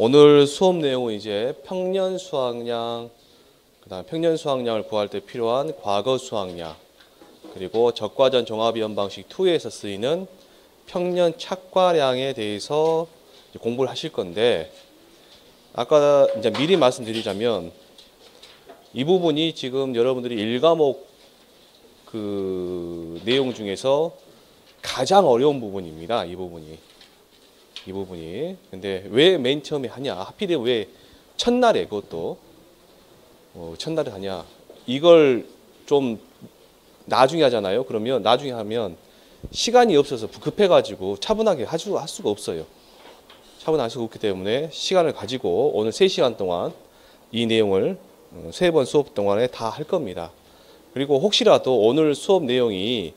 오늘 수업 내용은 이제 평년 수확량, 그다음 평년 수확량을 구할 때 필요한 과거 수확량, 그리고 적과전 종합이원 방식 2에서 쓰이는 평년 착과량에 대해서 공부를 하실 건데, 아까 이제 미리 말씀드리자면 이 부분이 지금 여러분들이 1과목 그 내용 중에서 가장 어려운 부분입니다. 이 부분이. 근데 왜 맨 처음에 하냐? 하필이면 왜 첫날에 그것도 첫날에 하냐? 이걸 좀 나중에 하잖아요. 그러면 나중에 하면 시간이 없어서 급해가지고 차분하게 할 수가 없어요. 차분하게 할 수가 없기 때문에 시간을 가지고 오늘 3시간 동안 이 내용을 3번 수업 동안에 다 할 겁니다. 그리고 혹시라도 오늘 수업 내용이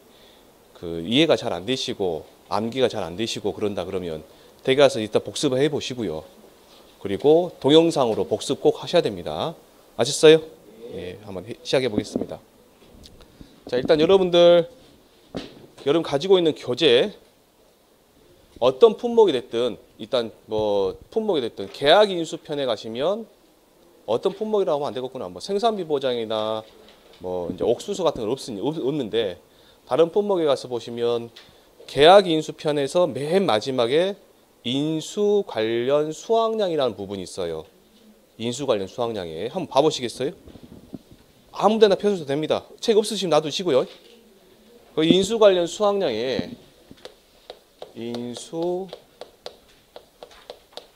그 이해가 잘 안 되시고 암기가 잘 안 되시고 그런다 그러면 댁에 가서 일단 복습을 해 보시고요. 그리고 동영상으로 복습 꼭 하셔야 됩니다. 아셨어요? 예, 한번 시작해 보겠습니다. 자, 일단 여러분 가지고 있는 교재 어떤 품목이 됐든 일단 뭐 품목이 됐든 계약인수편에 가시면 어떤 품목이라고 하면 안 되겠구나. 뭐 생산비 보장이나 뭐 이제 옥수수 같은 건 없는데 다른 품목에 가서 보시면 계약인수편에서 맨 마지막에 인수 관련 수확량이라는 부분이 있어요. 인수 관련 수확량에 한번 봐보시겠어요? 아무데나 펴셔도 됩니다. 책 없으시면 놔두시고요. 그 인수 관련 수확량에 인수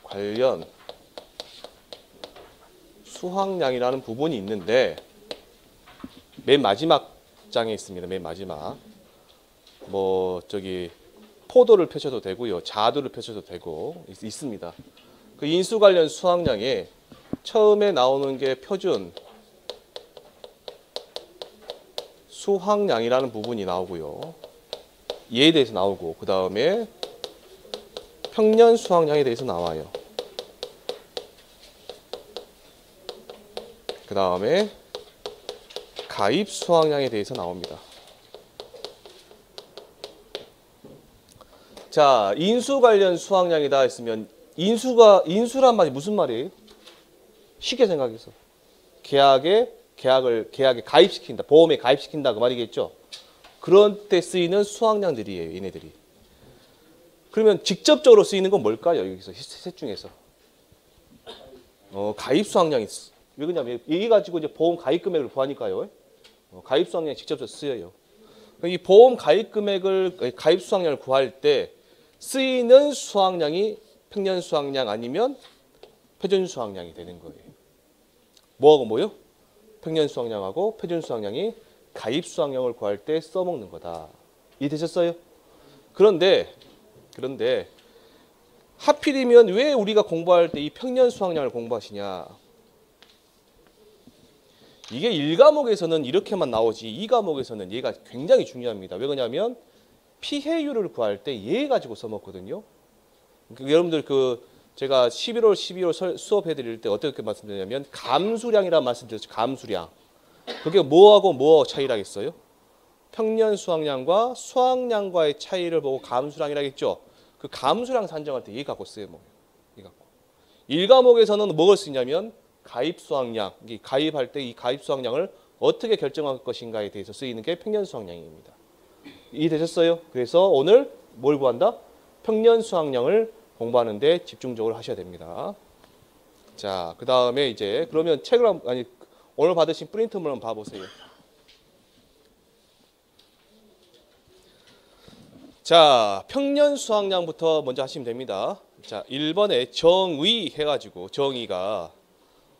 관련 수확량이라는 부분이 있는데 맨 마지막 장에 있습니다. 맨 마지막. 뭐 저기 포도를 펴셔도 되고요. 자두를 펴셔도 되고 있습니다. 그 인수 관련 수확량에 처음에 나오는 게 표준 수확량이라는 부분이 나오고요. 얘에 대해서 나오고 그 다음에 평년 수확량에 대해서 나와요. 그 다음에 가입 수확량에 대해서 나옵니다. 자, 인수 관련 수확량이다 했으면 인수란 말이 무슨 말이에요? 쉽게 생각해서 계약에 가입시킨다, 보험에 가입시킨다 그 말이겠죠. 그런 때 쓰이는 수확량들이에요, 얘네들이. 그러면 직접적으로 쓰이는 건 뭘까요? 여기서 셋 중에서 가입 수확량이 있어. 왜 그러냐면 얘기 가지고 이제 보험 가입 금액을 구하니까요. 가입 수확량이 직접적으로 쓰여요. 이 보험 가입 금액을 가입 수확량을 구할 때 쓰이는 수확량이 평년 수확량 아니면 표준 수확량이 되는 거예요. 뭐하고 뭐요? 평년 수확량하고 표준 수확량이 가입 수확량을 구할 때 써먹는 거다. 이해되셨어요? 그런데 하필이면 왜 우리가 공부할 때 이 평년 수확량을 공부하시냐? 이게 1과목에서는 이렇게만 나오지 2과목에서는 얘가 굉장히 중요합니다. 왜 그러냐면 피해율을 구할 때 얘 가지고 써먹거든요. 여러분들 제가 11월, 12월 수업해 드릴 때 어떻게 말씀드렸냐면 감수량이라는 말씀드렸죠. 감수량. 그게 뭐하고 뭐 차이라겠어요? 평년 수확량과 수확량과의 차이를 보고 감수량이라고 했죠. 그 감수량 산정할 때 얘 갖고 써요. 얘 갖고. 1과목에서는 뭐를 쓰냐면 가입 수확량, 가입할 때 이 가입 수확량을 어떻게 결정할 것인가에 대해서 쓰이는 게 평년 수확량입니다. 이해되셨어요? 그래서 오늘 뭘 구한다? 평년 수확량을 공부하는데 집중적으로 하셔야 됩니다. 자, 그 다음에 이제 그러면 오늘 받으신 프린트물 한번 봐보세요. 자, 평년 수확량부터 먼저 하시면 됩니다. 자, 1번에 정의 해가지고 정의가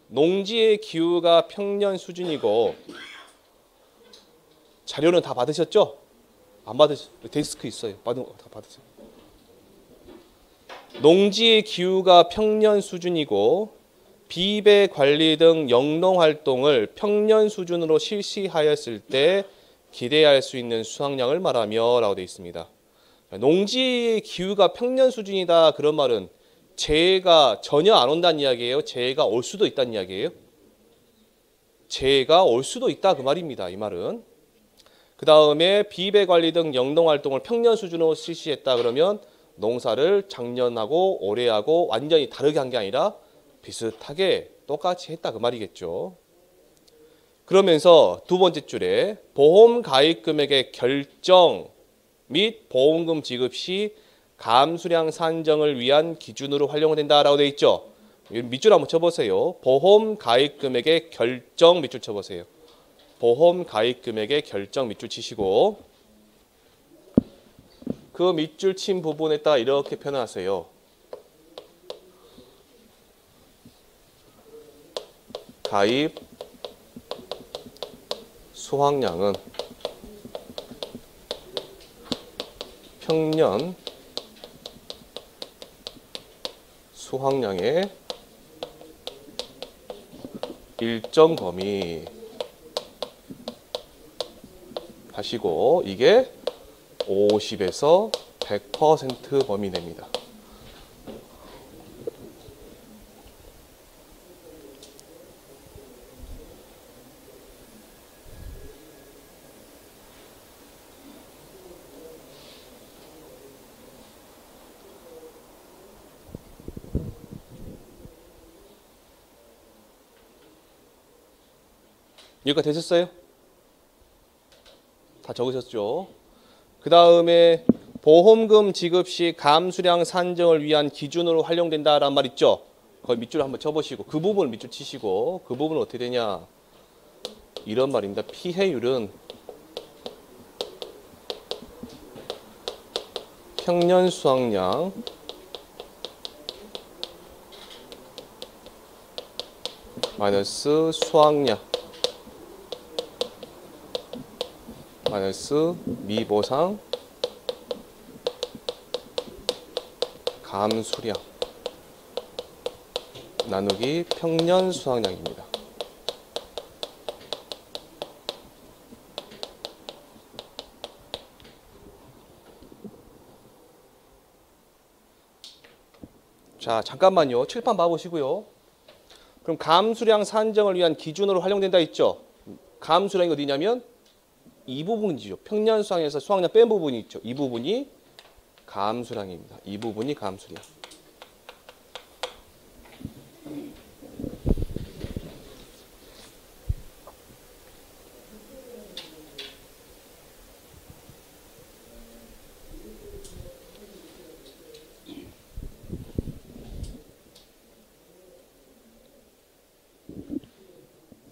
농지의 기후가 평년 수준이고 자료는 다 받으셨죠? 안 받으셨어요? 데스크 있어요. 다 받으세요. 농지의 기후가 평년 수준이고 비배 관리 등 영농 활동을 평년 수준으로 실시하였을 때 기대할 수 있는 수확량을 말하며 라고 되어 있습니다. 농지의 기후가 평년 수준이다 그런 말은 재해가 전혀 안 온다는 이야기예요? 재해가 올 수도 있다는 이야기예요? 재해가 올 수도 있다 그 말입니다. 이 말은. 그 다음에 비배 관리 등 영농 활동을 평년 수준으로 실시했다 그러면 농사를 작년하고 올해하고 완전히 다르게 한 게 아니라 비슷하게 똑같이 했다 그 말이겠죠. 그러면서 두 번째 줄에 보험 가입 금액의 결정 및 보험금 지급 시 감수량 산정을 위한 기준으로 활용된다라고 되어 있죠. 밑줄 한번 쳐보세요. 보험 가입 금액의 결정 밑줄 쳐보세요. 보험 가입 금액의 결정 밑줄 치시고 그 밑줄 친 부분에다가 이렇게 표현하세요. 가입 수확량은 평년 수확량의 일정 범위 하시고 이게 50에서 100% 범위 됩니다. 여기까지 되셨어요? 다 적으셨죠? 그 다음에 보험금 지급 시 감수량 산정을 위한 기준으로 활용된다라는 말 있죠? 거기 밑줄 한번 쳐보시고 그 부분을 밑줄 치시고 그 부분은 어떻게 되냐? 이런 말입니다. 피해율은 평년 수확량 마이너스 수확량 마이너스 미보상 감수량 나누기 평년 수확량입니다. 자, 잠깐만요. 칠판 봐보시고요. 그럼 감수량 산정을 위한 기준으로 활용된다 있죠? 감수량이 어디냐면 이 부분이죠. 평년 수확량에서 수확량 뺀 부분이 있죠. 이 부분이 감수량입니다. 이 부분이 감수량.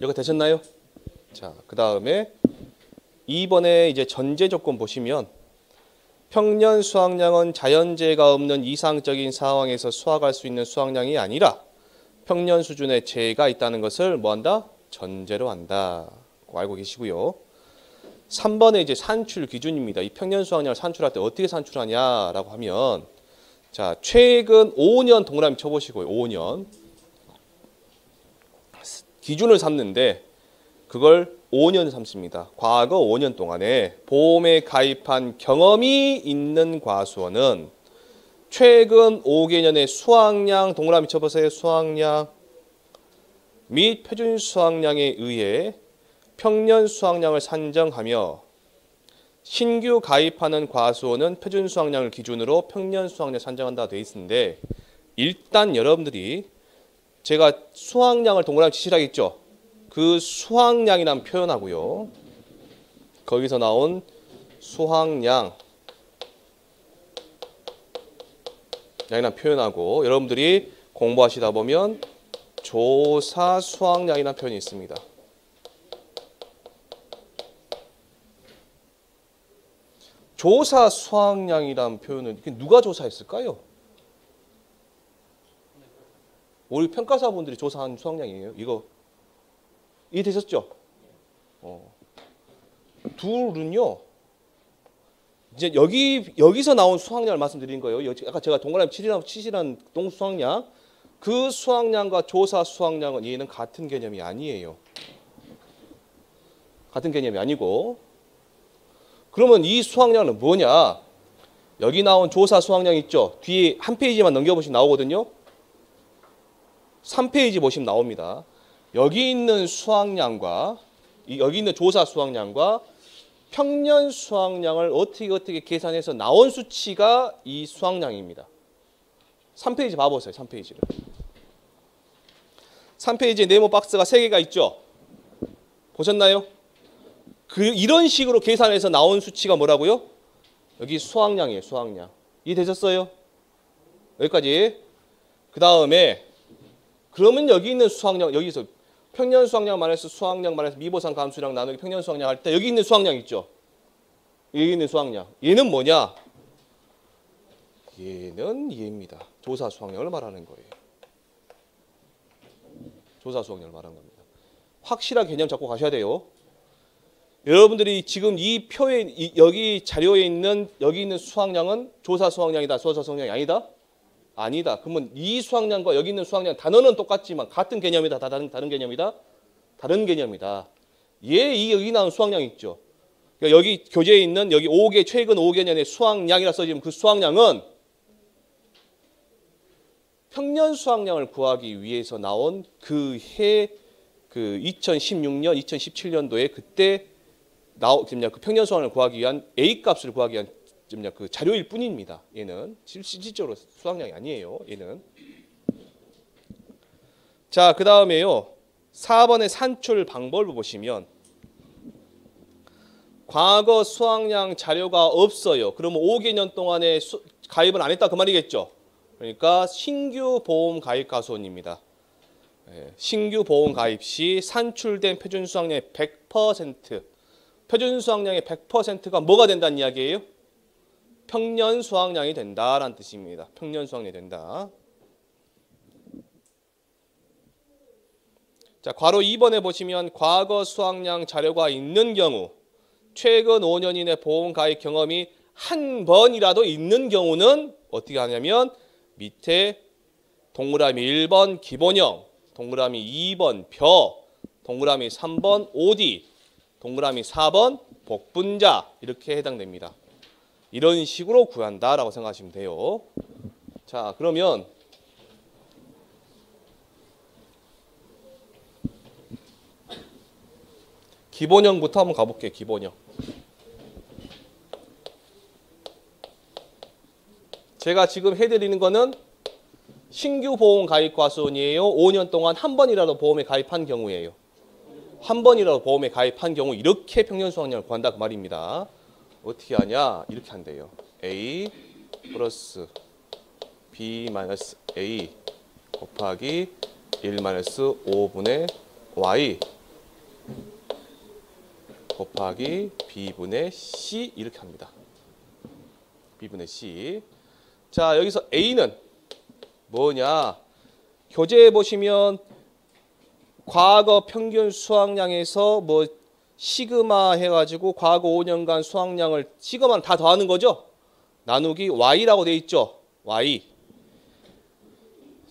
여기 되셨나요? 자, 그 다음에 2번에 이제 전제 조건 보시면 평년 수확량은 자연재해가 없는 이상적인 상황에서 수확할 수 있는 수확량이 아니라 평년 수준의 재해가 있다는 것을 뭐한다? 전제로 한다. 알고 계시고요. 3번에 이제 산출 기준입니다. 이 평년 수확량을 산출할 때 어떻게 산출하냐라고 하면 자, 최근 5년 동그라미 쳐보시고요. 5년. 기준을 삼는데 그걸 5년 삼습니다. 과거 5년 동안에 보험에 가입한 경험이 있는 과수원은 최근 5개년의 수확량 동그라미 쳐보세요. 수확량 및 표준 수확량에 의해 평년 수확량을 산정하며 신규 가입하는 과수원은 표준 수확량을 기준으로 평년 수확량을 산정한다 되어 있는데 일단 여러분들이 제가 수확량을 동그라미 치시라고 했죠. 그 수확량이라는 표현하고요. 거기서 나온 수확량 양이라는 표현하고 여러분들이 공부하시다 보면 조사 수확량이라는 표현이 있습니다. 조사 수확량이라는 표현은 누가 조사했을까요? 우리 평가사분들이 조사한 수확량이에요. 이거 이해되셨죠? 둘은요. 이제 여기서 나온 수확량을 말씀드린 거예요. 아까 제가 동그라미 치시라는 수확량, 그 수확량과 조사 수확량은 얘는 같은 개념이 아니에요. 같은 개념이 아니고. 그러면 이 수확량은 뭐냐? 여기 나온 조사 수확량 있죠? 뒤에 한 페이지만 넘겨보시면 나오거든요. 3페이지 보시면 나옵니다. 여기 있는 수확량과 여기 있는 조사 수확량과 평년 수확량을 어떻게 계산해서 나온 수치가 이 수확량입니다. 3페이지 봐보세요. 3페이지를. 3페이지에 네모 박스가 3개가 있죠. 보셨나요? 이런 식으로 계산해서 나온 수치가 뭐라고요? 여기 수확량이에요. 수확량. 이해되셨어요? 여기까지. 그 다음에 그러면 여기 있는 수확량, 여기서 평년 수확량 말해서 수확량 말해서 미보상 감수량 나누기 평년 수확량 할 때 여기 있는 수확량 있죠? 여기 있는 수확량. 얘는 뭐냐? 얘는 얘입니다. 조사 수확량을 말하는 거예요. 조사 수확량을 말하는 겁니다. 확실한 개념 잡고 가셔야 돼요. 여러분들이 지금 이 표에 여기 자료에 있는 여기 있는 수확량은 조사 수확량이다. 조사 수확량이 아니다? 아니다. 그러면 이 수확량과 여기 있는 수확량 단어는 똑같지만 같은 개념이다. 다른 개념이다. 다른 개념이다. 여기 나온 수확량 있죠. 그러니까 여기 교재에 있는 여기 5개 최근 5개년의 수확량이라 써지면 그 수확량은 평년 수확량을 구하기 위해서 나온 그 2016년, 2017년도에 그때 그 평년 수확량을 구하기 위한 A 값을 구하기 위한 그 자료일 뿐입니다. 얘는 실질적으로 수확량이 아니에요. 얘는. 자, 그 다음에요. 4번의 산출 방법을 보시면 과거 수확량 자료가 없어요. 그러면 5개년 동안에 가입을 안 했다 그 말이겠죠. 그러니까 신규 보험 가입 가수원입니다. 신규 보험 가입 시 산출된 표준 수확량의 100%, 표준 수확량의 100%가 뭐가 된다는 이야기예요? 평년 수확량이 된다라는 뜻입니다. 평년 수확량이 된다. 자, 괄호 2번에 보시면 과거 수확량 자료가 있는 경우, 최근 5년 이내 보험 가입 경험이 한 번이라도 있는 경우는 어떻게 하냐면 밑에 동그라미 1번 기본형, 동그라미 2번 벼, 동그라미 3번 OD, 동그라미 4번 복분자 이렇게 해당됩니다. 이런 식으로 구한다라고 생각하시면 돼요. 자, 그러면 기본형부터 한번 가볼게요. 기본형. 제가 지금 해드리는 거는 신규 보험 가입 과수원이에요. 5년 동안 한 번이라도 보험에 가입한 경우예요. 한 번이라도 보험에 가입한 경우 이렇게 평년 수확량을 구한다 그 말입니다. 어떻게 하냐? 이렇게 한대요. A 플러스 B 마이너스 A 곱하기 1 마이너스 5분의 Y 곱하기 B분의 C 이렇게 합니다. B분의 C. 자, 여기서 A는 뭐냐? 교재에 보시면 과거 평균 수확량에서 뭐 시그마 해가지고 과거 5년간 수확량을 시그마는 다 더하는 거죠? 나누기 Y라고 돼 있죠? Y.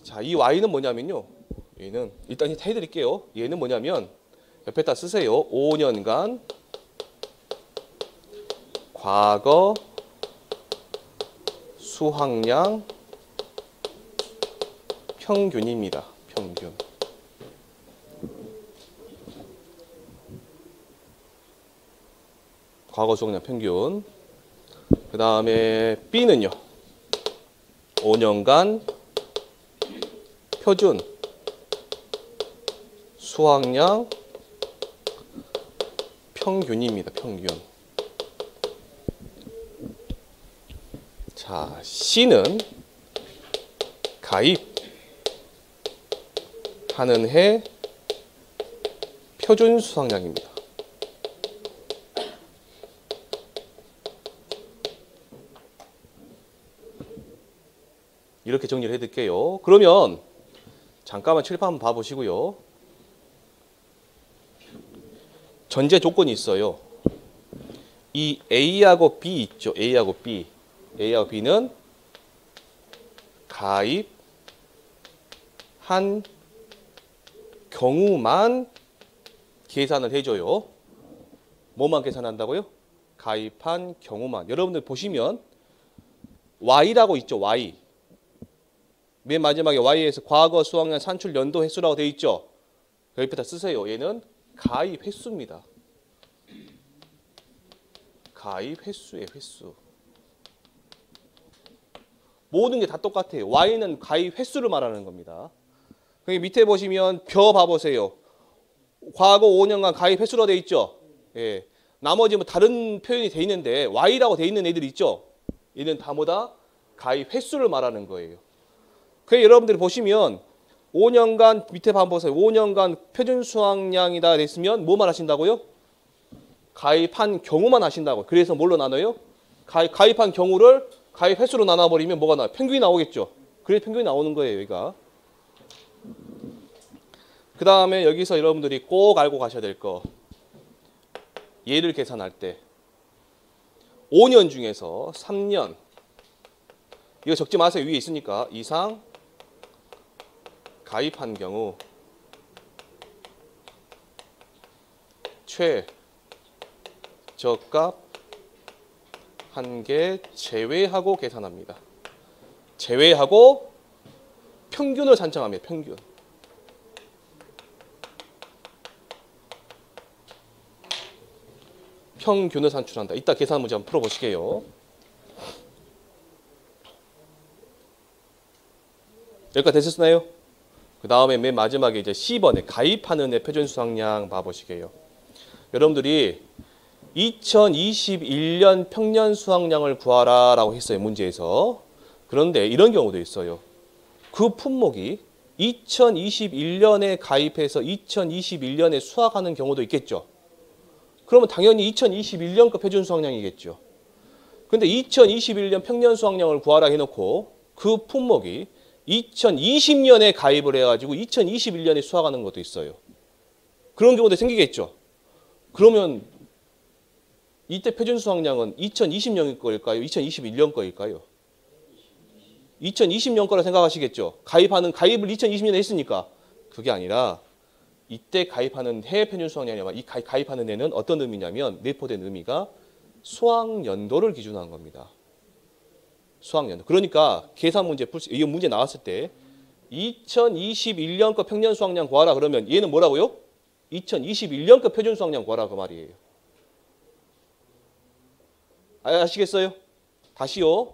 자, 이 Y는 뭐냐면요. 얘는 일단 해드릴게요. 얘는 뭐냐면 옆에다 쓰세요. 5년간 과거 수확량 평균입니다. 평균. 과거 수확량 평균. 그 다음에 B는요. 5년간 표준 수확량 평균입니다. 평균. 자, C는 가입하는 해 표준 수확량입니다. 이렇게 정리를 해드릴게요. 그러면 잠깐만 칠판 한번 봐보시고요. 전제 조건이 있어요. 이 A하고 B 있죠. A하고 B. A하고 B는 가입한 경우만 계산을 해줘요. 뭐만 계산한다고요? 가입한 경우만. 여러분들 보시면 Y라고 있죠. Y. 맨 마지막에 Y에서 과거 수확량 산출 연도 횟수라고 되어 있죠. 옆에다 쓰세요. 얘는 가입 횟수입니다. 가입 횟수의 횟수. 모든 게 다 똑같아요. Y는 가입 횟수를 말하는 겁니다. 여기 밑에 보시면 벼 봐보세요. 과거 5년간 가입 횟수로 돼 있죠. 예. 나머지 뭐 다른 표현이 돼 있는데 Y라고 돼 있는 애들이 있죠. 얘는 다 뭐다? 가입 횟수를 말하는 거예요. 그래서 여러분들이 보시면 5년간 밑에 한번 보세요. 5년간 표준 수확량이다 됐으면 뭐만 하신다고요? 가입한 경우만 하신다고요. 그래서 뭘로 나눠요? 가입한 경우를 가입 횟수로 나눠버리면 뭐가 나와요? 평균이 나오겠죠. 그래서 평균이 나오는 거예요. 여기가. 그 다음에 여기서 여러분들이 꼭 알고 가셔야 될 거. 얘를 계산할 때 5년 중에서 3년 이거 적지 마세요. 위에 있으니까 이상 가입한 경우 최저값 한 개 제외하고 계산합니다. 제외하고 평균을 산정합니다. 평균. 평균을 산출한다. 이따 계산 문제 한번 풀어보시게요. 여기까지 되셨나요? 그 다음에 맨 마지막에 이제 C번에 가입하는 애 표준 수확량 봐보시게요. 여러분들이 2021년 평년 수확량을 구하라 라고 했어요. 문제에서. 그런데 이런 경우도 있어요. 그 품목이 2021년에 가입해서 2021년에 수확하는 경우도 있겠죠. 그러면 당연히 2021년 거 표준 수확량이겠죠. 근데 2021년 평년 수확량을 구하라 해놓고 그 품목이 2020년에 가입을 해가지고 2021년에 수확하는 것도 있어요. 그런 경우도 생기겠죠. 그러면 이때 표준 수확량은 2020년 거일까요? 2021년 거일까요? 2020년 거라 생각하시겠죠. 가입을 2020년에 했으니까. 그게 아니라 이때 가입하는 해 표준 수확량이 아니라 이 가입하는 해는 어떤 의미냐면 내포된 의미가 수확연도를 기준으로 한 겁니다. 수확연도. 그러니까 계산 문제 이 문제 나왔을 때 2021년 거 평년 수확량 구하라 그러면 얘는 뭐라고요? 2021년 거 표준 수확량 구하라 그 말이에요. 아시겠어요? 다시요.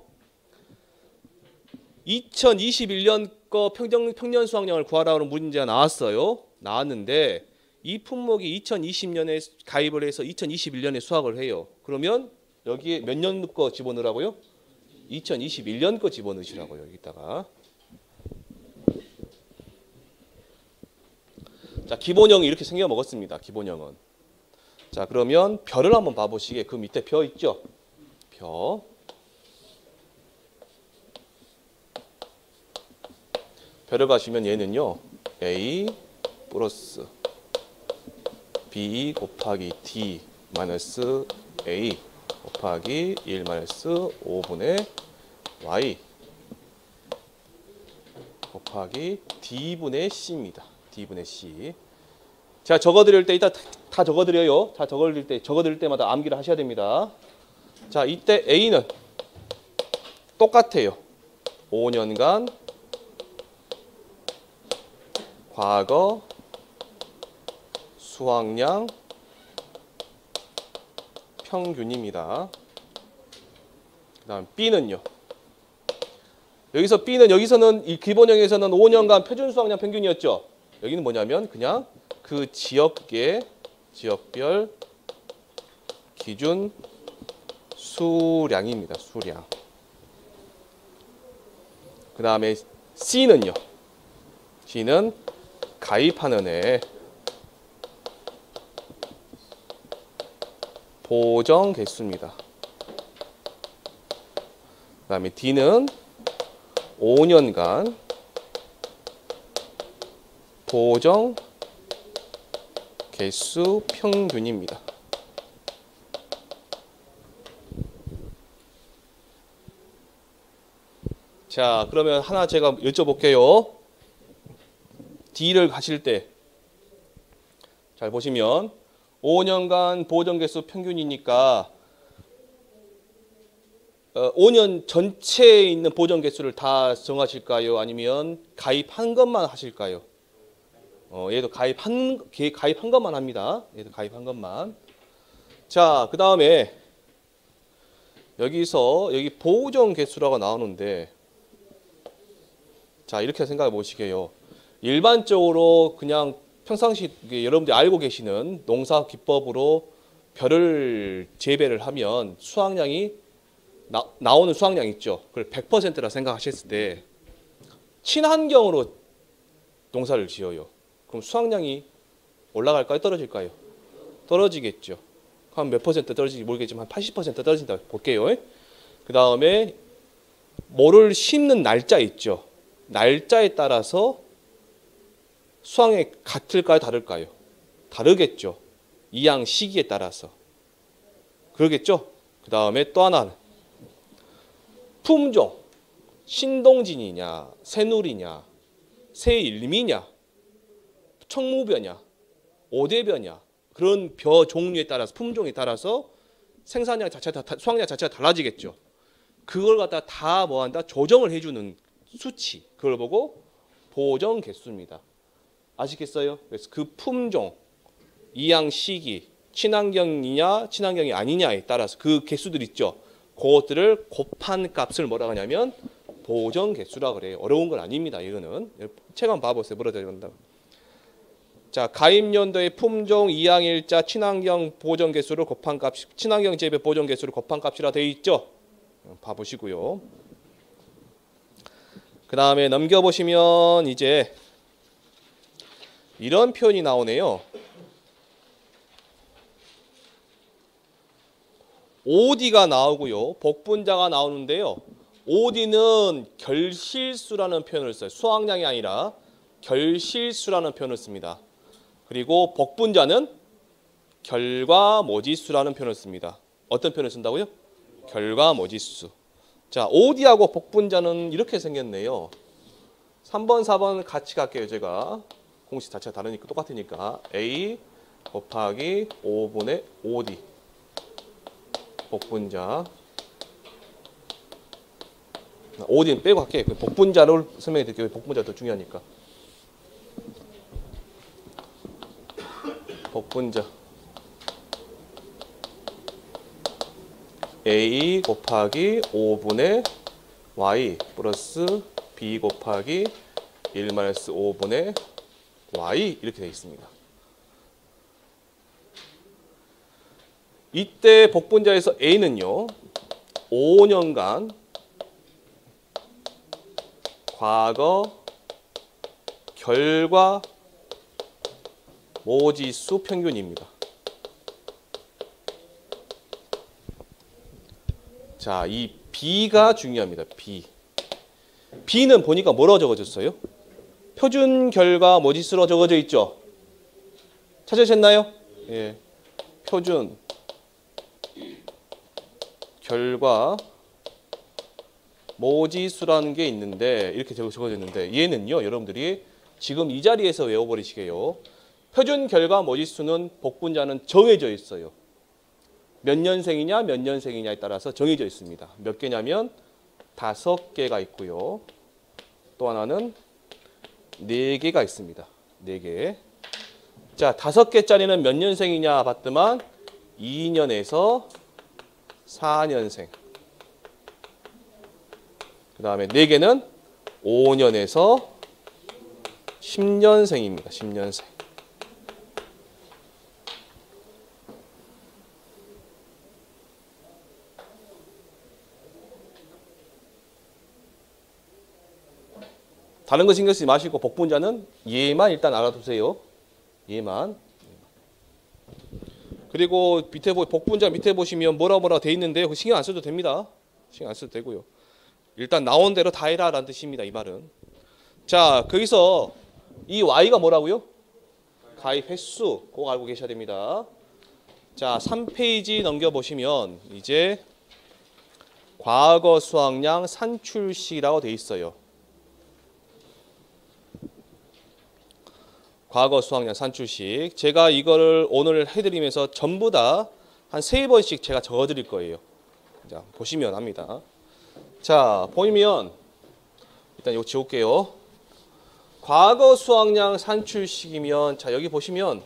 2021년 거 평년 수확량을 구하라는 문제가 나왔어요. 나왔는데 이 품목이 2020년에 가입을 해서 2021년에 수확을 해요. 그러면 여기에 몇 년 거 집어넣으라고요? 2021년 거 집어넣으시라고요. 여기다가. 자, 기본형이 이렇게 생겨 먹었습니다. 기본형은. 자, 그러면 별을 한번 봐보시게. 그 밑에 벼 있죠? 벼. 별을 가시면 얘는요. A 플러스 B 곱하기 D 마이너스 A 곱하기 1 마이너스 5분의 Y 곱하기 D분의 C입니다. D분의 C. 제가 적어드릴 때 이따 다 적어드려요. 다 적어드릴 때마다 암기를 하셔야 됩니다. 자, 이때 A는 똑같아요. 5년간 과거 수확량 평균입니다. 그 다음 B는요. 여기서는 이 기본형에서는 5년간 표준 수확량 평균이었죠. 여기는 뭐냐면 그냥 그 지역별 기준 수량입니다. 수량. 그 다음에 C는요. C는 가입하는 애 보정 개수입니다. 그 다음에 D는 5년간 보정 개수 평균입니다. 자, 그러면 하나 제가 여쭤볼게요. D를 가실 때 잘 보시면 5년간 보정 개수 평균이니까 5년 전체에 있는 보정 개수를 다 정하실까요? 아니면 가입한 것만 하실까요? 얘도 가입한 것만 합니다. 얘도 가입한 것만. 자, 그 다음에 여기서 여기 보정 개수라고 나오는데 자 이렇게 생각해 보시게요. 일반적으로 그냥 평상시 여러분들이 알고 계시는 농사 기법으로 벼를 재배를 하면 수확량이 나오는 수확량 있죠. 그걸 100%라 생각하셨을 때 친환경으로 농사를 지어요. 그럼 수확량이 올라갈까요? 떨어질까요? 떨어지겠죠. 한 몇 퍼센트 떨어질지 모르겠지만 한 80% 떨어진다 볼게요. 그 다음에 뭐를 심는 날짜 있죠. 날짜에 따라서 수확량이 같을까요? 다를까요? 다르겠죠. 이양 시기에 따라서. 그러겠죠? 그 다음에 또 하나는 품종. 신동진이냐, 새누리냐, 새일미냐, 청무벼냐, 오대벼냐 그런 벼 종류에 따라서 품종에 따라서 생산량 자체가 수확량 자체가 달라지겠죠. 그걸 갖다 다 뭐한다 조정을 해주는 수치 그걸 보고 보정 개수입니다. 아시겠어요? 그래서 그 품종, 이양 시기, 친환경이냐 친환경이 아니냐에 따라서 그 개수들 있죠. 그것들을 곱한 값을 뭐라 하냐면 보정 개수라 그래요. 어려운 건 아닙니다. 이거는 책 한번 봐보세요. 뭐라 되는다. 자, 가입 연도의 품종, 이양일자, 친환경 보정 개수를 곱한 값, 친환경 재배 보정 개수를 곱한 값이라 되어 있죠. 봐보시고요. 그 다음에 넘겨보시면 이제 이런 표현이 나오네요. OD가 나오고요. 복분자가 나오는데요. OD는 결실수라는 표현을 써요. 수확량이 아니라 결실수라는 표현을 씁니다. 그리고 복분자는 결과모지수라는 표현을 씁니다. 어떤 표현을 쓴다고요? 결과모지수. 자, OD하고 복분자는 이렇게 생겼네요. 3번, 4번 같이 갈게요. 제가 공식 자체가 다르니까 똑같으니까 A 곱하기 5분의 OD 복분자. OD는 빼고 할게요. 복분자를 설명해 드릴게요. 복분자가 더 중요하니까. 복분자 A 곱하기 5분의 Y 플러스 B 곱하기 1 마이너스 5분의 Y 이렇게 되어 있습니다. 이때 복분자에서 A는요. 5년간 과거 결과 모지수 평균입니다. 자, 이 B가 중요합니다. B. B는 보니까 뭐라고 적어졌어요? 표준 결과 모지수로 적어져 있죠. 찾으셨나요? 예. 표준 결과 모지수라는 게 있는데 이렇게 적어졌는데 얘는요. 여러분들이 지금 이 자리에서 외워버리시게요. 표준 결과 모지수는 복분자는 정해져 있어요. 몇 년생이냐 몇 년생이냐에 따라서 정해져 있습니다. 몇 개냐면 5개가 있고요. 또 하나는 4개가 있습니다. 4개. 자, 5개짜리는 몇 년생이냐 봤더만 2년에서 4년생. 그 다음에 4개는 5년에서 10년생입니다. 10년생. 다른 거 신경 쓰지 마시고 복분자는 얘만 일단 알아두세요. 얘만. 그리고 밑에 복분자 밑에 보시면 뭐라 돼 있는데 신경 안 써도 됩니다. 신경 안 써도 되고요. 일단 나온 대로 다 해라라는 뜻입니다. 이 말은. 자, 거기서 이 Y가 뭐라고요? 가입 횟수. 꼭 알고 계셔야 됩니다. 자, 3페이지 넘겨보시면 이제 과거 수확량 산출시라고 돼 있어요. 과거 수확량 산출식. 제가 이거를 오늘 해드리면서 전부 다 한 3번씩 제가 적어드릴 거예요. 자, 보시면 합니다. 자, 보이면 일단 이거 지울게요. 과거 수확량 산출식이면 자, 여기 보시면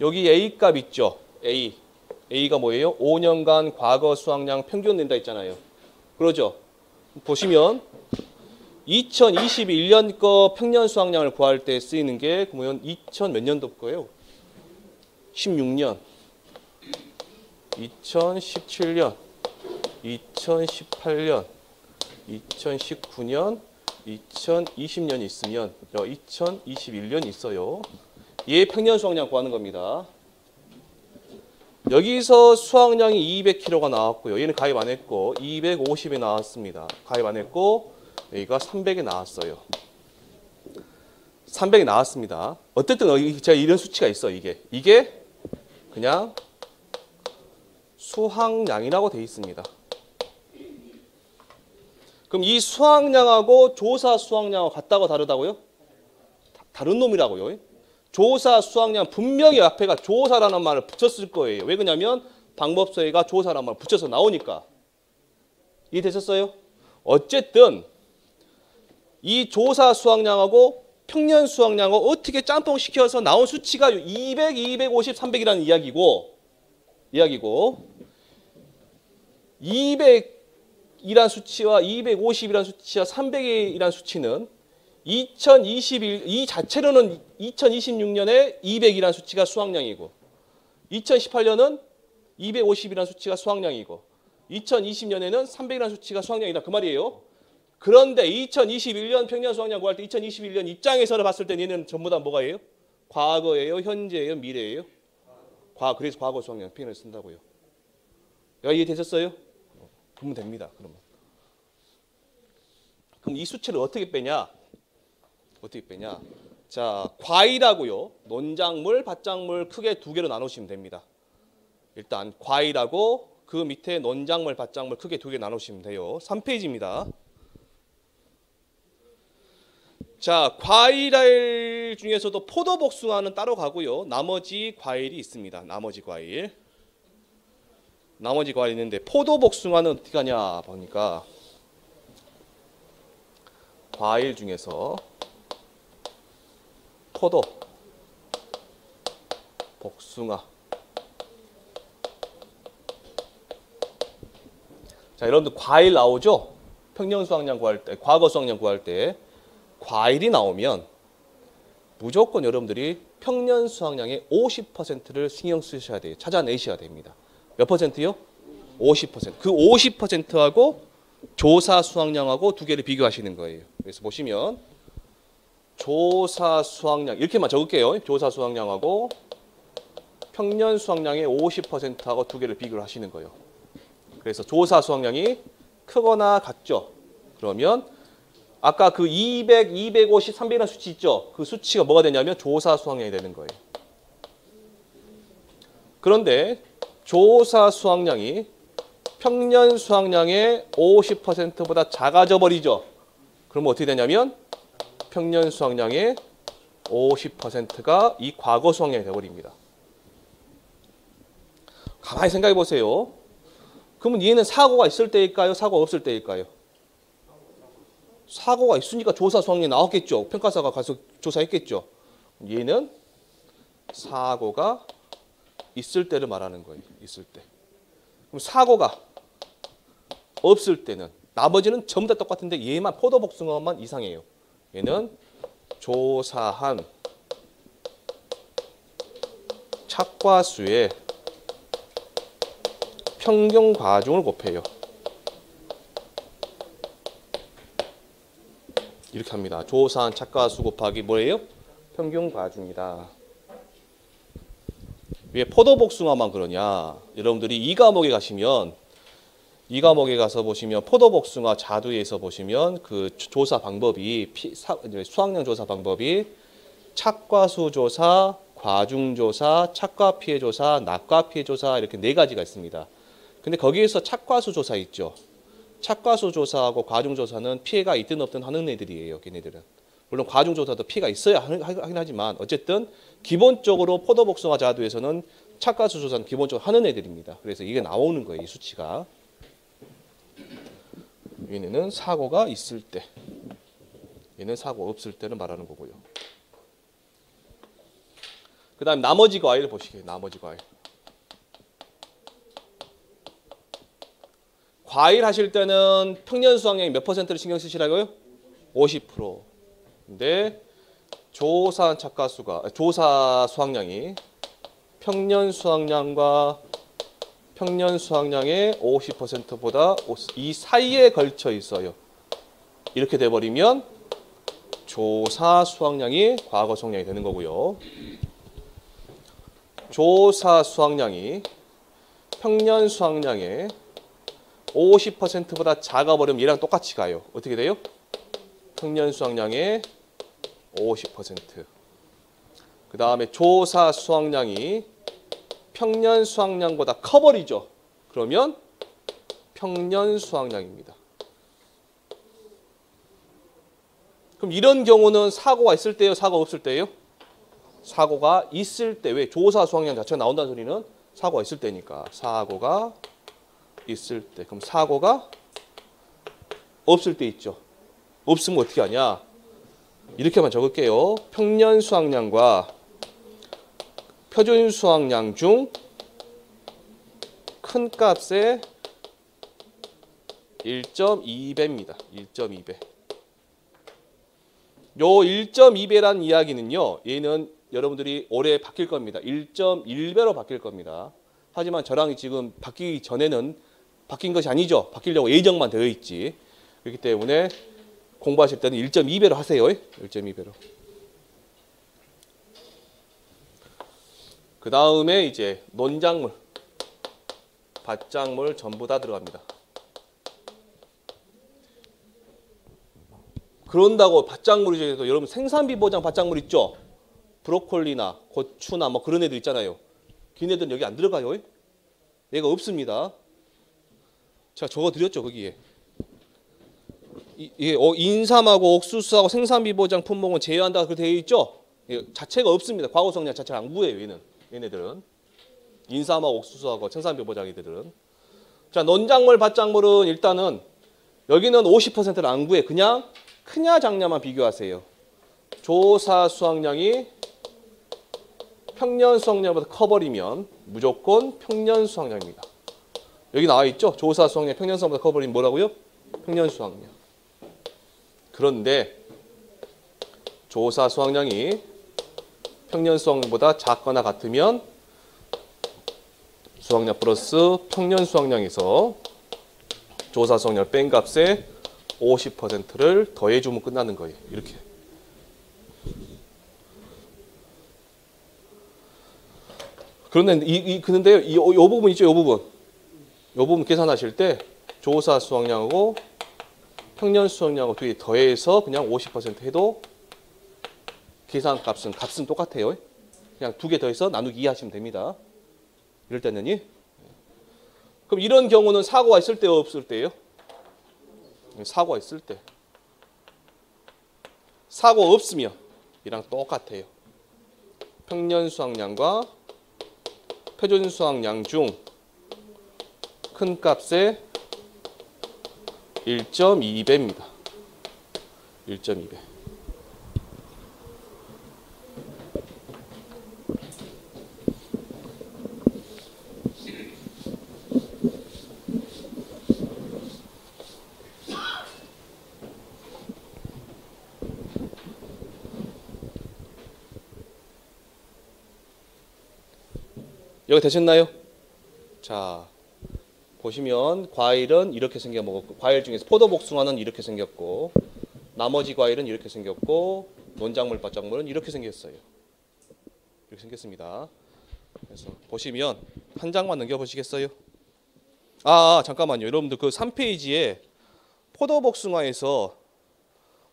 여기 A 값 있죠? A. A가 뭐예요? 5년간 과거 수확량 평균 낸다 했잖아요. 그러죠? 보시면 2021년 거 평년 수확량을 구할 때 쓰이는 게 그러면 2000 몇 년도 거예요? 16년, 2017년, 2018년, 2019년, 2020년이 있으면 2021년이 있어요. 얘 평년 수확량 구하는 겁니다. 여기서 수확량이 200kg가 나왔고요. 얘는 가입 안 했고 250이 나왔습니다. 가입 안 했고 여기가 300이 나왔어요. 300이 나왔습니다. 어쨌든 제가 이런 수치가 있어. 이게 그냥 수확량이라고 돼 있습니다. 그럼 이 수확량하고 조사 수확량하고 같다고 다르다고요? 다른 놈이라고요. 조사 수확량 분명히 앞에가 조사라는 말을 붙였을 거예요. 왜 그러냐면 방법서에가 조사라는 말을 붙여서 나오니까. 이해되셨어요? 어쨌든 이 조사 수확량하고 평년 수확량하고 어떻게 짬뽕시켜서 나온 수치가 200, 250, 300이라는 이야기고 200이란 수치와 250이란 수치와 300이란 수치는 2021, 이 자체로는 2026년에 200이란 수치가 수확량이고 2018년은 250이란 수치가 수확량이고 2020년에는 300이란 수치가 수확량이다. 그 말이에요. 그런데 2021년 평년 수확량 구할 때 2021년 입장에서 봤을 때 얘는 전부 다 뭐가예요? 과거예요? 현재예요? 미래예요? 그래서 과거 수확량 표현을 쓴다고요. 이해되셨어요? 그러면 됩니다. 그럼 이 수치를 어떻게 빼냐? 자, 과일하고요. 논작물, 밭작물 크게 두 개로 나누시면 됩니다. 일단 과일하고 그 밑에 논작물, 밭작물 크게 두 개 나누시면 돼요. 3페이지입니다. 자, 과일 중에서도 포도복숭아는 따로 가고요. 나머지 과일이 있습니다. 나머지 과일 있는데 포도복숭아는 어떻게 가냐 보니까 과일 중에서 포도, 복숭아. 자, 여러분들 과일 나오죠? 평년 수확량 구할 때, 과거 수확량 구할 때 과일이 나오면 무조건 여러분들이 평년 수확량의 50%를 신경 쓰셔야 돼요. 찾아내셔야 됩니다. 몇 퍼센트요? 50%. 그 50%하고 조사 수확량하고 두 개를 비교하시는 거예요. 그래서 보시면 조사 수확량 이렇게만 적을게요. 조사 수확량하고 평년 수확량의 50%하고 두 개를 비교를 하시는 거예요. 그래서 조사 수확량이 크거나 같죠. 그러면 아까 그 200, 250, 300이라는 수치 있죠. 그 수치가 뭐가 되냐면 조사 수확량이 되는 거예요. 그런데 조사 수확량이 평년 수확량의 50%보다 작아져 버리죠. 그러면 어떻게 되냐면 평년 수확량의 50%가 이 과거 수확량이 되어버립니다. 가만히 생각해 보세요. 그러면 얘는 사고가 있을 때일까요? 사고가 없을 때일까요? 사고가 있으니까 조사 수확량이 나왔겠죠. 평가사가 가서 조사했겠죠. 얘는 사고가 있을 때를 말하는 거예요. 있을 때. 그럼 사고가 없을 때는 나머지는 전부 다 똑같은데 얘만 포도복숭아만 이상해요. 얘는 조사한 착과수의 평균 과중을 곱해요. 이렇게 합니다. 조사한 착과수 곱하기 뭐예요? 평균 과중이다. 왜 포도복숭아만 그러냐? 여러분들이 이 과목에 가시면 이 과목에 가서 보시면 포도복숭아 자두에서 보시면 그 조사 방법이 수확량 조사 방법이 착과수 조사, 과중 조사, 착과 피해 조사, 낙과 피해 조사 이렇게 네 가지가 있습니다. 근데 거기에서 착과수 조사 있죠. 착과수 조사하고 과중 조사는 피해가 있든 없든 하는 애들이에요. 걔네들은. 물론 과중 조사도 피해가 있어야 하긴 하지만 어쨌든 기본적으로 포도복숭아 자두에서는 착과수 조사는 기본적으로 하는 애들입니다. 그래서 이게 나오는 거예요. 이 수치가. 얘네는 사고가 있을 때, 얘는 사고 없을 때를 말하는 거고요. 그 다음에 나머지 과일 보시게요. 나머지 과일. 과일 하실 때는 평년 수확량이 몇 %를 신경 쓰시라고요? 50%. 근데 조사 수확량이 평년 수확량과 평년 수확량의 50%보다 이 사이에 걸쳐 있어요. 이렇게 돼버리면 조사 수확량이 과거 수확량이 되는 거고요. 조사 수확량이 평년 수확량의 50%보다 작아버리면 얘랑 똑같이 가요. 어떻게 돼요? 평년 수확량의 50%. 그 다음에 조사 수확량이 평년 수확량보다 커버리죠. 그러면 평년 수확량입니다. 그럼 이런 경우는 사고가 있을 때예요? 사고가 없을 때예요? 사고가 있을 때. 왜? 조사 수확량 자체가 나온다는 소리는 사고가 있을 때니까. 사고가 있을 때. 그럼 사고가 없을 때 있죠. 없으면 어떻게 하냐? 이렇게만 적을게요. 평년 수확량과 표준 수확량 중 큰 값의 1.2배입니다. 1.2배. 요 1.2배라는 이야기는요. 얘는 여러분들이 올해 바뀔 겁니다. 1.1배로 바뀔 겁니다. 하지만 저랑 지금 바뀌기 전에는 바뀐 것이 아니죠. 바뀌려고 예정만 되어 있지. 그렇기 때문에 공부하실 때는 1.2배로 하세요. 1.2배로. 그 다음에 이제 논작물, 밭작물 전부 다 들어갑니다. 그런다고 밭작물 중에서 여러분 생산비 보장 밭작물 있죠? 브로콜리나 고추나 뭐 그런 애들 있잖아요. 걔네들은 여기 안 들어가요. 얘가 없습니다. 제가 적어드렸죠, 거기에. 인삼하고 옥수수하고 생산비 보장 품목은 제외한다 그렇게 되어 있죠? 자체가 없습니다. 과거 성량 자체를 안 구해요. 얘네들은. 인삼하고 옥수수하고 생산비 보장 애들은. 자, 논작물, 밭작물은 일단은 여기는 50%를 안 구해. 그냥 크냐 작냐만 비교하세요. 조사 수확량이 평년 수확량보다 커버리면 무조건 평년 수확량입니다. 여기 나와 있죠? 조사 수확량 평년 수확량보다 커버리면 뭐라고요? 평년 수확량. 그런데 조사 수확량이 평년 수확량보다 작거나 같으면 수확량 플러스 평년 수확량에서 조사 수확량 뺀 값에 50%를 더해주면 끝나는 거예요. 이렇게. 그런데요, 이 부분 있죠? 이 부분 계산하실 때 조사 수확량하고 평년 수확량하고 두 개 더해서 그냥 50% 해도 계산 값은 똑같아요. 그냥 두 개 더해서 나누기 2 하시면 됩니다. 이럴 때는요. 그럼 이런 경우는 사고가 있을 때요, 없을 때예요? 사고가 있을 때. 사고 없으면 이랑 똑같아요. 평년 수확량과 표준 수확량 중 큰 값의 1.2배입니다. 1.2배. 여기 되셨나요? 자, 보시면 과일은 이렇게 생겨먹었고, 과일 중에서 포도복숭아는 이렇게 생겼고, 나머지 과일은 이렇게 생겼고, 논작물, 밭작물은 이렇게 생겼어요. 이렇게 생겼습니다. 그래서 보시면 한 장만 넘겨보시겠어요? 잠깐만요. 여러분들 그 3페이지에 포도복숭아에서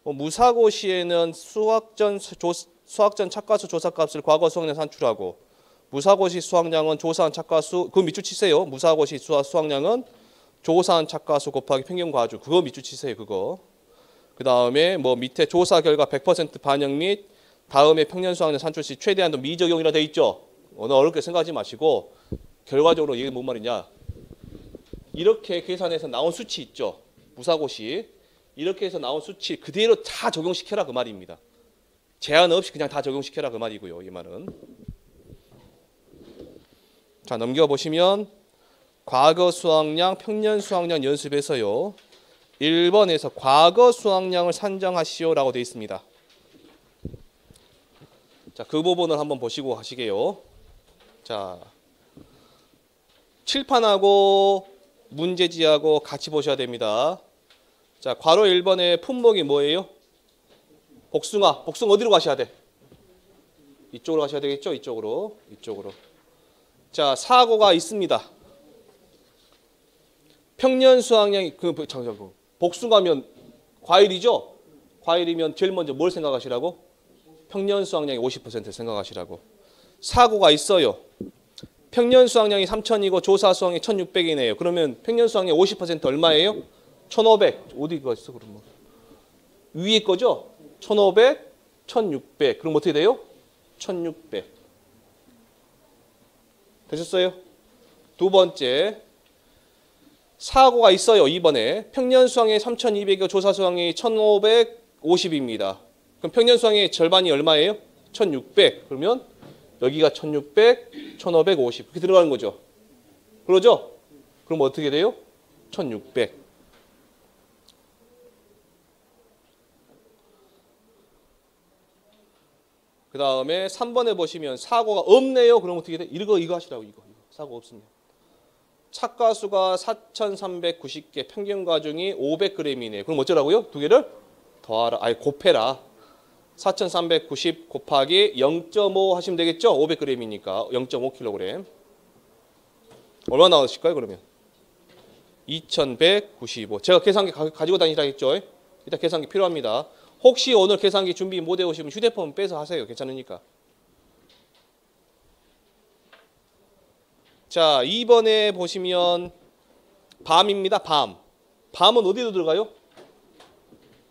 무사고 시에는 수확전 착과수 조사값을 과거 수확량 산출하고 무사고시 수확량은 조사한 착과수, 그거 밑줄 치세요. 무사고시 수확량은 조사한 착과수 곱하기 평균 과주, 그거 밑줄 치세요. 그거. 그 다음에 뭐 밑에 조사 결과 100% 반영 및 다음에 평년 수확량 산출 시 최대한도 미적용이라 돼 있죠. 어렵게 생각하지 마시고 결과적으로 이게 뭔 말이냐. 이렇게 계산해서 나온 수치 있죠. 무사고시. 이렇게 해서 나온 수치 그대로 다 적용시켜라 그 말입니다. 제한 없이 그냥 다 적용시켜라 그 말이고요. 이 말은. 자, 넘겨보시면 과거 수학량, 평년 수학량 연습에서요. 1번에서 과거 수학량을 산정하시오라고 되어 있습니다. 자, 그 부분을 한번 보시고 하시게요. 자, 칠판하고 문제지하고 같이 보셔야 됩니다. 자, 괄호 1번의 품목이 뭐예요? 복숭아. 복숭아 어디로 가셔야 돼? 이쪽으로 가셔야 되겠죠? 이쪽으로. 이쪽으로. 자, 사고가 있습니다. 평년 수학량이 복숭아면 과일이죠? 과일이면 제일 먼저 뭘 생각하시라고? 평년 수학량이 50% 생각하시라고. 사고가 있어요. 평년 수학량이 3000이고 조사 수학량이 1600이네요. 그러면 평년 수학량 50% 얼마예요? 1500. 어디가 있어 그러면? 위에 거죠? 1500, 1600. 그럼 어떻게 돼요? 1600. 되셨어요? 두 번째. 사고가 있어요. 2번에. 평년 수학량이 3200이고 조사 수학량이 1550입니다. 그럼 평년 수학량의 절반이 얼마예요? 1600. 그러면 여기가 1600, 1550 이렇게 들어가는 거죠. 그러죠? 그럼 어떻게 돼요? 1600. 그 다음에 3번에 보시면 사고가 없네요. 그럼 어떻게 돼? 이거 하시라고. 이거. 사고 없으면. 착가수가 4390개, 평균 과중이 500g이네요. 그럼 어쩌라고요? 두 개를 더하라. 아니 곱해라. 4390 곱하기 0.5 하시면 되겠죠? 500g이니까 0.5kg. 얼마 나오실까요, 그러면? 2195. 제가 계산기 가지고 다니라 했죠? 이따 계산기 필요합니다. 혹시 오늘 계산기 준비 못 해오시면 휴대폰 빼서 하세요. 괜찮으니까. 자, 2번에 보시면 밤입니다. 밤. 밤은 어디로 들어가요?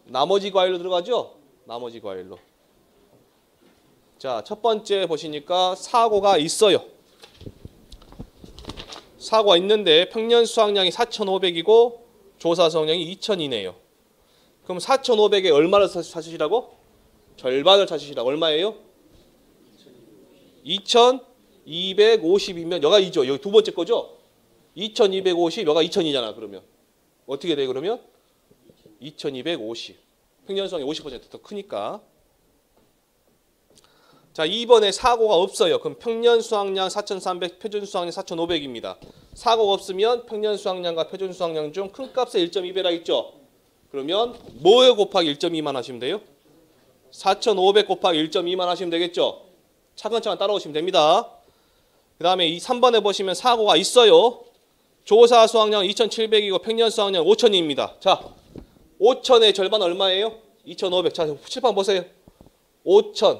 나머지 과일로 들어가죠? 나머지 과일로. 자, 첫 번째 보시니까 사고가 있어요. 사고가 있는데 평년 수학량이 4500이고 조사 수학량이 2000이네요. 그럼 4500에 얼마를 찾으시라고? 절반을 찾으시라고. 얼마예요? 2250이면 여가 2죠. 여기 두 번째 거죠? 2250, 여가 2000이잖아. 그러면 어떻게 돼? 그러면 2250. 평년 수학량이 50% 더 크니까. 자, 2번에 사고가 없어요. 그럼 평년 수학량 4300, 표준 수학량 4500입니다. 사고가 없으면 평년 수학량과 표준 수학량 중 큰 값의 1.2배라 있죠. 그러면 뭐에 곱하기 1.2만 하시면 돼요? 4500 곱하기 1.2만 하시면 되겠죠. 차근차근 따라오시면 됩니다. 그 다음에 이 3번에 보시면 사고가 있어요. 조사 수학량 2700이고 평년 수학량 5000입니다. 자, 5000의 절반 얼마예요? 2500. 자, 칠판 보세요. 5000,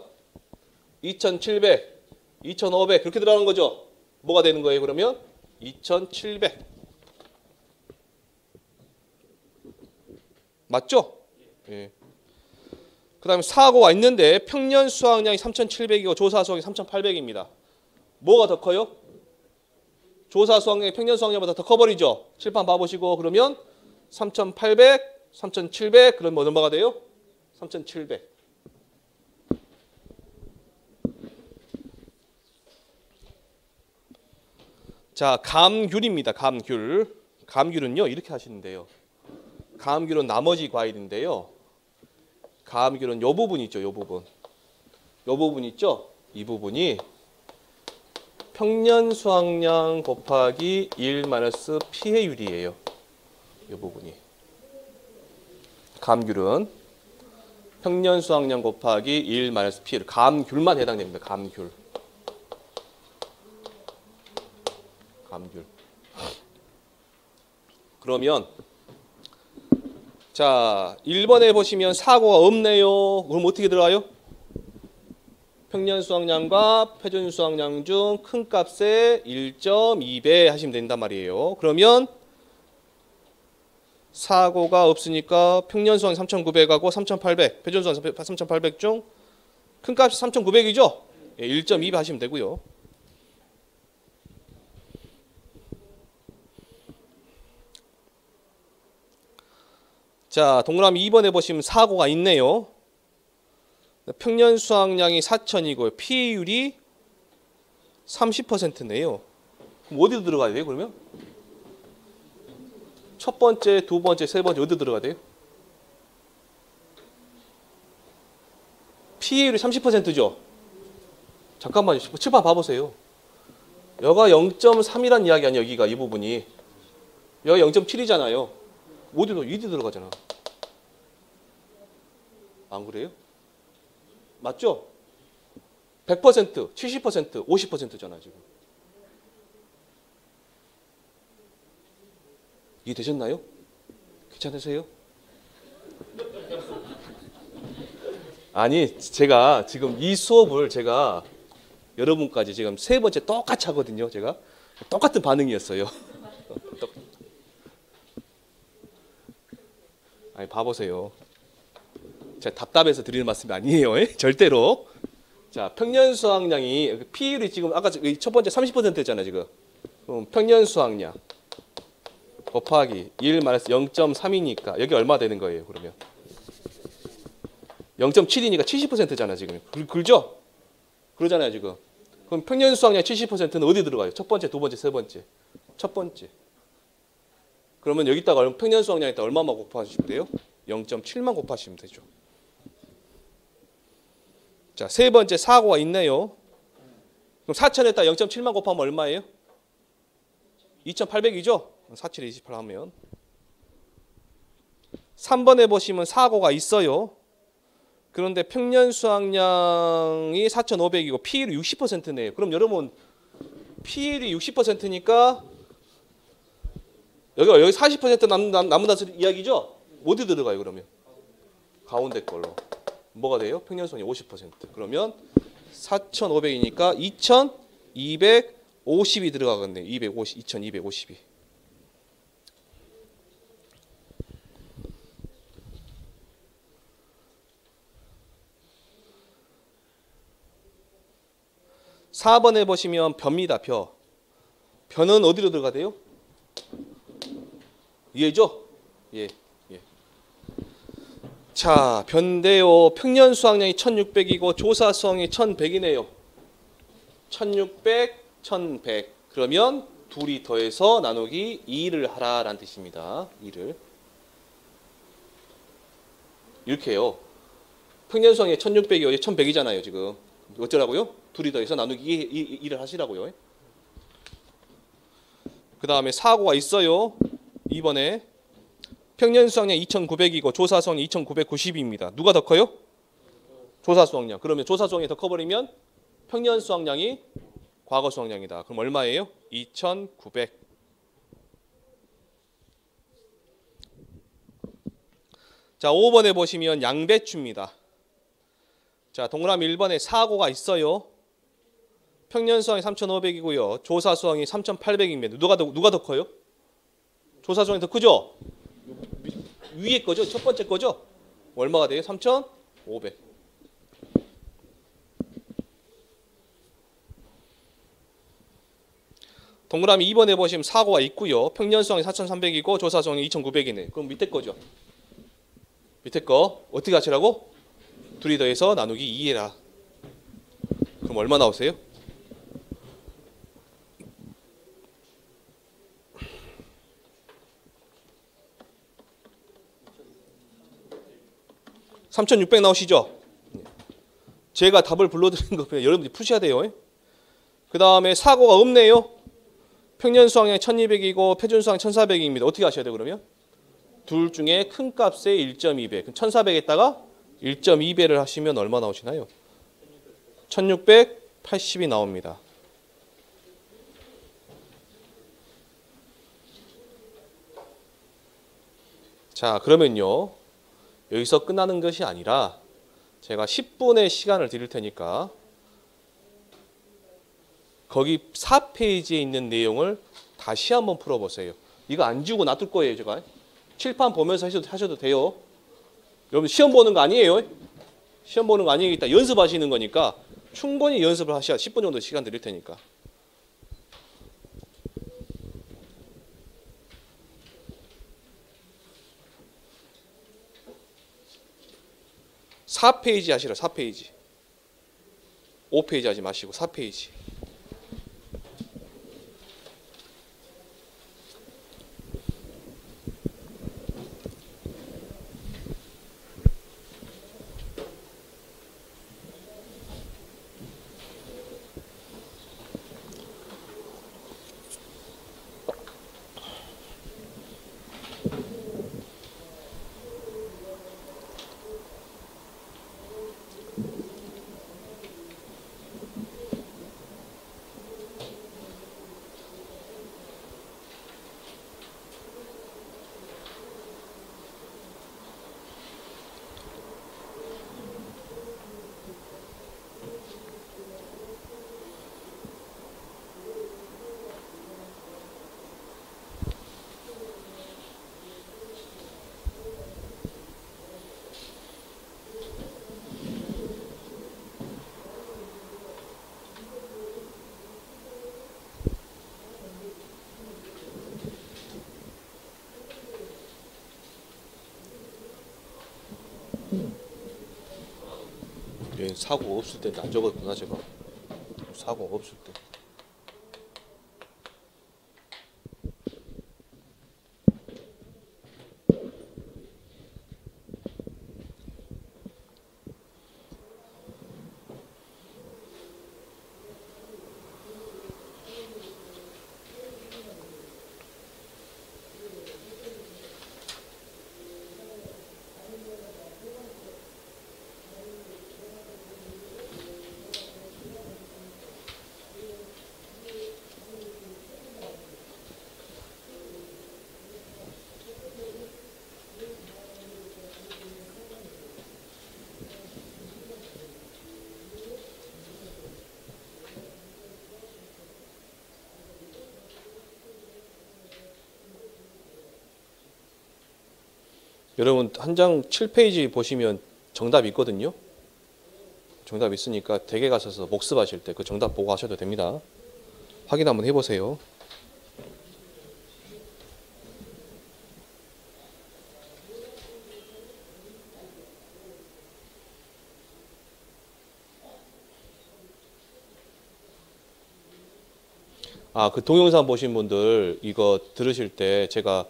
2700, 2500 그렇게 들어가는 거죠. 뭐가 되는 거예요, 그러면? 2700. 맞죠? 예. 그 다음에 사고가 있는데 평년 수학량이 3700이고 조사 수학량이 3800입니다. 뭐가 더 커요? 조사 수학량이 평년 수학량보다 더 커버리죠. 칠판 봐보시고 그러면 3800, 3700 그러면 얼마가 돼요? 3700. 자, 감귤입니다. 감귤. 감귤은요 이렇게 하시는데요. 감귤은 나머지 과일인데요. 감귤은 요 부분 있죠. 요 부분. 요 부분 있죠. 이 부분이 평년 수학량 곱하기 1-p의 율이에요. 이 부분이. 감귤은 평년 수학량 곱하기 1-p율. 감귤만 해당됩니다. 감귤. 감귤. 그러면 자, 1번에 보시면 사고가 없네요. 그럼 어떻게 들어가요? 평년 수학량과 표준 수학량 중 큰 값의 1.2배 하시면 된단 말이에요. 그러면 사고가 없으니까 평년 수학량 3900하고 3800, 표준 수학량 3800 중 큰 값이 3900이죠? 1.2배 하시면 되고요. 자, 동그라미 2번에 보시면 사고가 있네요. 평년 수학량이 4000이고 피해율이 30%네요. 그럼 어디로 들어가야 돼요, 그러면? 첫 번째, 두 번째, 세 번째 어디 들어가야 돼요? P율이 30%죠? 잠깐만요. 칠판 봐보세요. 여가 0.3이란 이야기 아니에요, 여기가 이 부분이. 여기 0.7이잖아요. 어디로? 이디 들어가잖아. 안 그래요? 맞죠? 100%, 70%, 50%잖아, 지금. 이해되셨나요? 괜찮으세요? 아니, 제가 지금 이 수업을 제가 여러분까지 지금 세 번째 똑같이 하거든요, 제가. 똑같은 반응이었어요. 아니, 봐보세요. 제가 답답해서 드리는 말씀이 아니에요. 절대로. 자, 평년 수확량이 P율이 지금 아까 첫 번째 30%였잖아요, 지금. 그럼 평년 수확량 곱하기 1 마이너스 0.3이니까 여기 얼마 되는 거예요, 그러면? 0.7이니까 70%잖아, 지금. 그렇죠? 그러잖아요, 지금. 그럼 평년 수확량 70%는 어디 들어가요? 첫 번째, 두 번째, 세 번째. 첫 번째. 그러면 여기다가 평년 수확량에다 얼마만 곱하시면 돼요? 0.7만 곱하시면 되죠. 자, 세 번째 사고가 있네요. 그럼 4,000에다 0.7만 곱하면 얼마예요? 2,800이죠? 4,7에 28 하면. 3번에 보시면 사고가 있어요. 그런데 평년 수확량이 4,500이고 P율이 60%네요. 그럼 여러분 P율이 60%니까 여기 40% 남는다는 이야기죠? 어디 들어가요, 그러면? 가운데 걸로. 뭐가 돼요? 평년 수확량 50%. 그러면 4,500이니까 2,250이 들어가겠네요. 2,250이. (4번에) 보시면 벼입니다. 벼는 어디로 들어가대요? 이해죠? 예. 자, 벼인데요. 평년 수확량이 1,600이고 조사 수확량이 1,100이네요. 1,600, 1,100. 그러면 둘이 더해서 나누기 2를 하라라는 뜻입니다. 2를. 이렇게 해요. 평년 수확량이 1,600이요. 1,100이잖아요, 지금. 어쩌라고요? 둘이 더해서 나누기 2를 하시라고요. 그 다음에 사고가 있어요. 2번에. 평년 수확량 2,900이고 조사 수확량 2,990입니다. 누가 더 커요? 조사 수확량. 그러면 조사 수확량이 더 커버리면 평년 수확량이 과거 수확량이다. 그럼 얼마예요? 2,900. 자, 5번에 보시면 양배추입니다. 자, 동그라미 1번에 사고가 있어요. 평년 수확이 3,500이고요. 조사 수확이 3,800입니다. 누가 더 커요? 조사 수확이 더 크죠? 위에 거죠? 첫 번째 거죠? 얼마가 돼요? 3,500. 동그라미 2번에 보시면 사고가 있고요. 평년 수확이 4,300이고 조사 수확이 2,900이네. 그럼 밑에 거죠? 밑에 거 어떻게 하시라고? 둘이 더해서 나누기 2해라. 그럼 얼마 나오세요? 3,600 나오시죠? 제가 답을 불러드린 거 그냥 여러분들이 푸셔야 돼요. 그 다음에 사고가 없네요. 평년 수확량이 1,200이고 표준 수확량 1,400입니다. 어떻게 하셔야 돼요, 그러면? 둘 중에 큰 값에 1.2배. 그럼 1,400에다가 1.2배를 하시면 얼마 나오시나요? 1,680이 나옵니다. 자, 그러면요. 여기서 끝나는 것이 아니라 제가 10분의 시간을 드릴 테니까 거기 4페이지에 있는 내용을 다시 한번 풀어보세요. 이거 안 지우고 놔둘 거예요, 제가. 칠판 보면서 하셔도 돼요. 여러분 시험 보는 거 아니에요. 시험 보는 거 아니니까 연습하시는 거니까 충분히 연습을 하셔야 10분 정도 시간 드릴 테니까. (4페이지) 하시라. 4페이지. 5페이지 하지 마시고 4페이지. 얘 사고 없을 때 안 적었구나 제가. 사고 없을 때. 여러분 한 장 7페이지 보시면 정답 있거든요. 정답 있으니까 댁에 가셔서 복습하실 때 그 정답 보고 하셔도 됩니다. 확인 한번 해보세요. 그 동영상 보신 분들 이거 들으실 때 제가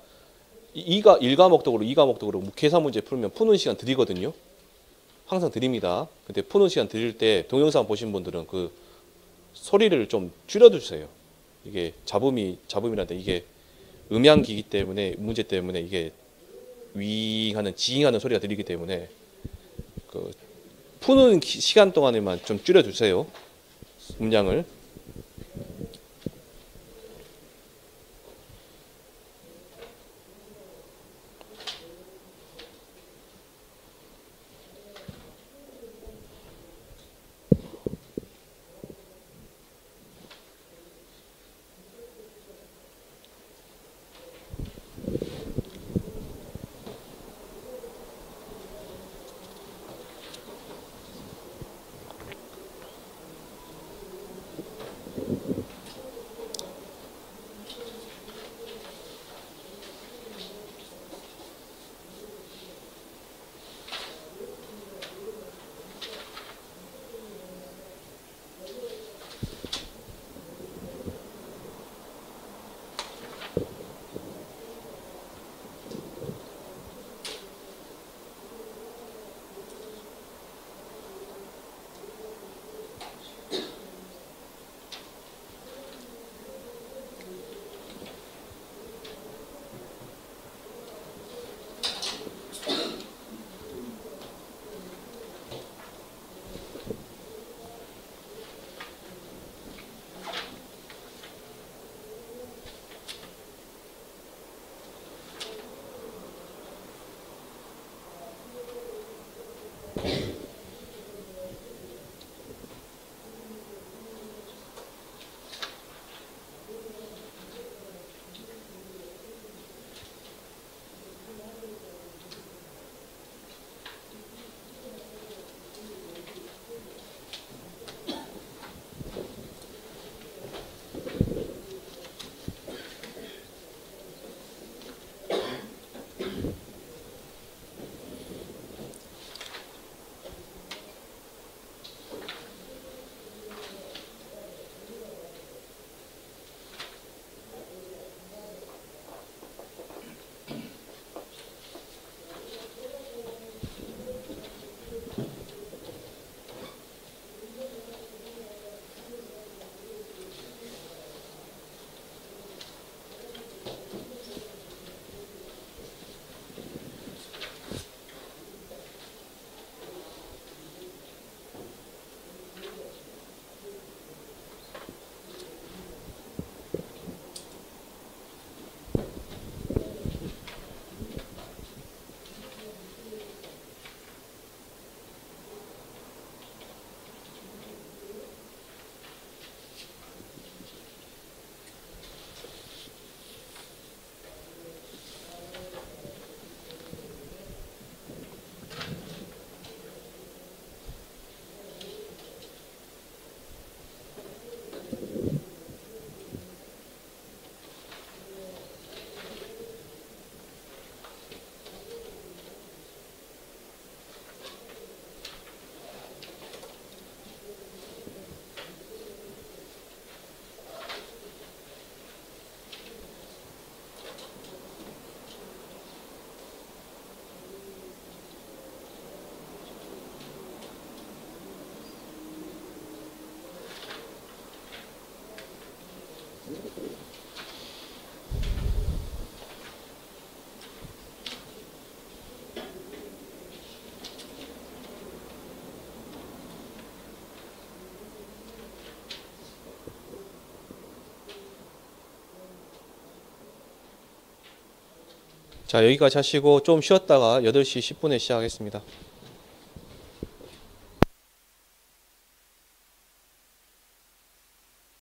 1과목도 그렇고 2과목도 그렇고 계산 문제 풀면 푸는 시간 드리거든요. 항상 드립니다. 근데 푸는 시간 드릴 때 동영상 보신 분들은 그 소리를 좀 줄여주세요. 이게 잡음이란데 이게 음향기기 때문에 문제 때문에 이게 윙하는 지잉하는 소리가 들리기 때문에 그 푸는 시간 동안에만 좀 줄여주세요. 음량을. 자, 여기까지 하시고 좀 쉬었다가 8시 10분에 시작하겠습니다.